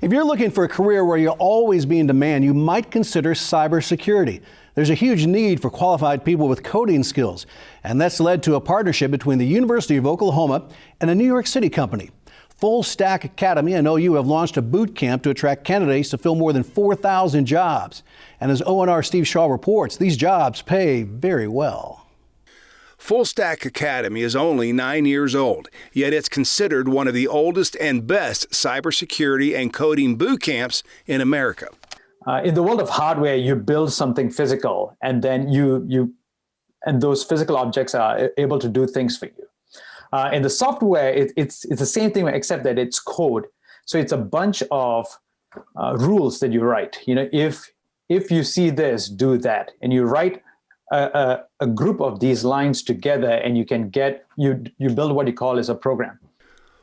If you're looking for a career where you'll always be in demand, you might consider cybersecurity. There's a huge need for qualified people with coding skills, and that's led to a partnership between the University of Oklahoma and a New York City company. Fullstack Academy and OU have launched a boot camp to attract candidates to fill more than 4,000 jobs. And as ONR Steve Shaw reports, these jobs pay very well. Fullstack Academy is only 9 years old, yet it's considered one of the oldest and best cybersecurity and coding boot camps in America. In the world of hardware, you build something physical, and then and those physical objects are able to do things for you. In the software, it's the same thing except that it's code. So it's a bunch of rules that you write. You know, if you see this, do that, and you write a group of these lines together, and you build what you call as a program.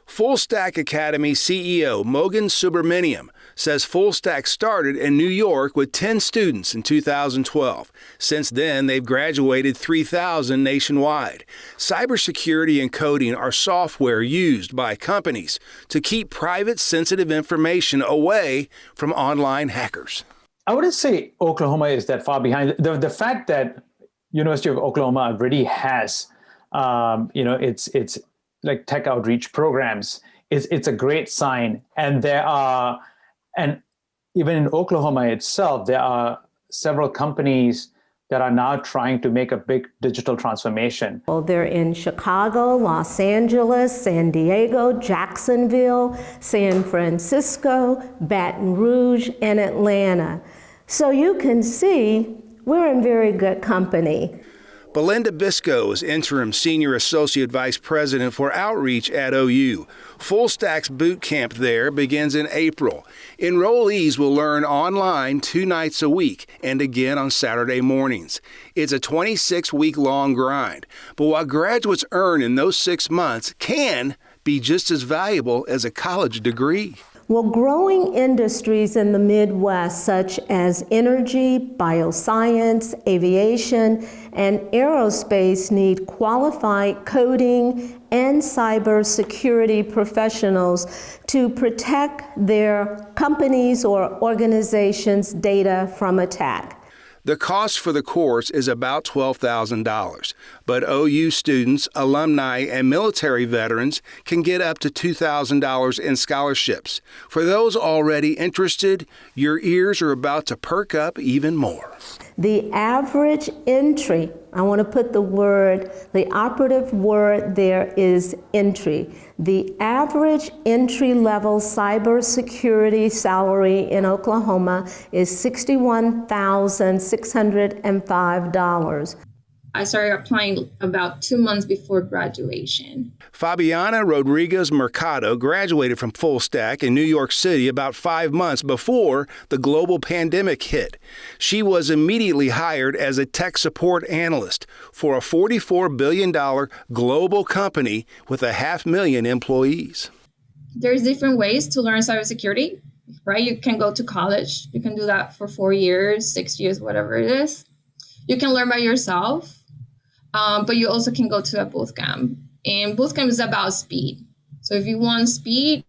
Fullstack Academy CEO Mogan Subramaniam says Fullstack started in New York with 10 students in 2012. Since then, they've graduated 3,000 nationwide. Cybersecurity and coding are software used by companies to keep private, sensitive information away from online hackers. I wouldn't say Oklahoma is that far behind. The fact that University of Oklahoma already has, it's like tech outreach programs, it's a great sign. And even in Oklahoma itself, there are several companies that are now trying to make a big digital transformation. Well, they're in Chicago, Los Angeles, San Diego, Jacksonville, San Francisco, Baton Rouge, and Atlanta. So you can see we're in very good company. Belinda Bisco is Interim Senior Associate Vice President for Outreach at OU. Fullstack's boot camp there begins in April. Enrollees will learn online 2 nights a week and again on Saturday mornings. It's a 26-week-long grind, but what graduates earn in those 6 months can be just as valuable as a college degree. Well, growing industries in the Midwest, such as energy, bioscience, aviation, and aerospace, need qualified coding and cybersecurity professionals to protect their companies' or organizations' data from attack. The cost for the course is about $12,000, but OU students, alumni, and military veterans can get up to $2,000 in scholarships. For those already interested, your ears are about to perk up even more. The average entry, I want to put the operative word there is entry. The average entry-level cybersecurity salary in Oklahoma is $61,605. I started applying about 2 months before graduation. Fabiana Rodriguez Mercado graduated from Fullstack in New York City about 5 months before the global pandemic hit. She was immediately hired as a tech support analyst for a $44 billion global company with 500,000 employees. There's different ways to learn cybersecurity, right? You can go to college. You can do that for 4 years, 6 years, whatever it is. You can learn by yourself. But you also can go to a bootcamp. And bootcamp is about speed. So if you want speed,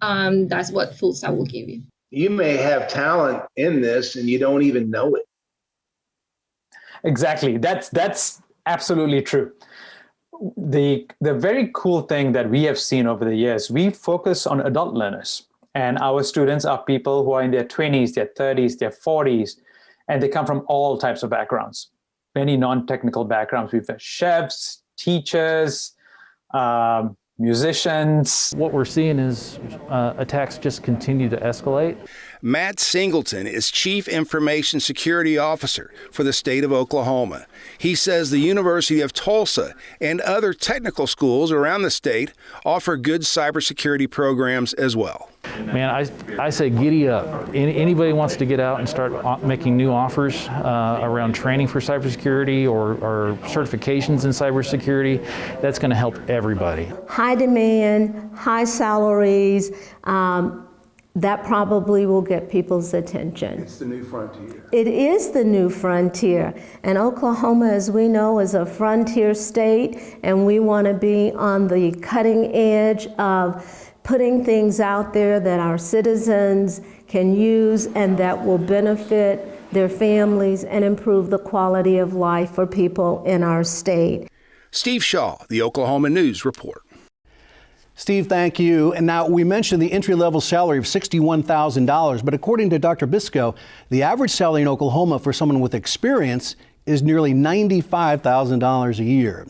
that's what Fullstack will give you. You may have talent in this and you don't even know it. Exactly. That's absolutely true. The very cool thing that we have seen over the years, we focus on adult learners. And our students are people who are in their 20s, their 30s, their 40s, and they come from all types of backgrounds. Many non-technical backgrounds. We've got chefs, teachers, musicians. What we're seeing is attacks just continue to escalate. Matt Singleton is Chief Information Security Officer for the state of Oklahoma. He says the University of Tulsa and other technical schools around the state offer good cybersecurity programs as well. Man, I say giddy up. Anybody wants to get out and start making new offers around training for cybersecurity or certifications in cybersecurity, that's going to help everybody. High demand, high salaries, that probably will get people's attention. It's the new frontier. It is the new frontier. And Oklahoma, as we know, is a frontier state, and we want to be on the cutting edge of putting things out there that our citizens can use and that will benefit their families and improve the quality of life for people in our state. Steve Shaw, the Oklahoma News Report. Steve, thank you. And now we mentioned the entry-level salary of $61,000, but according to Dr. Biscoe, the average salary in Oklahoma for someone with experience is nearly $95,000 a year.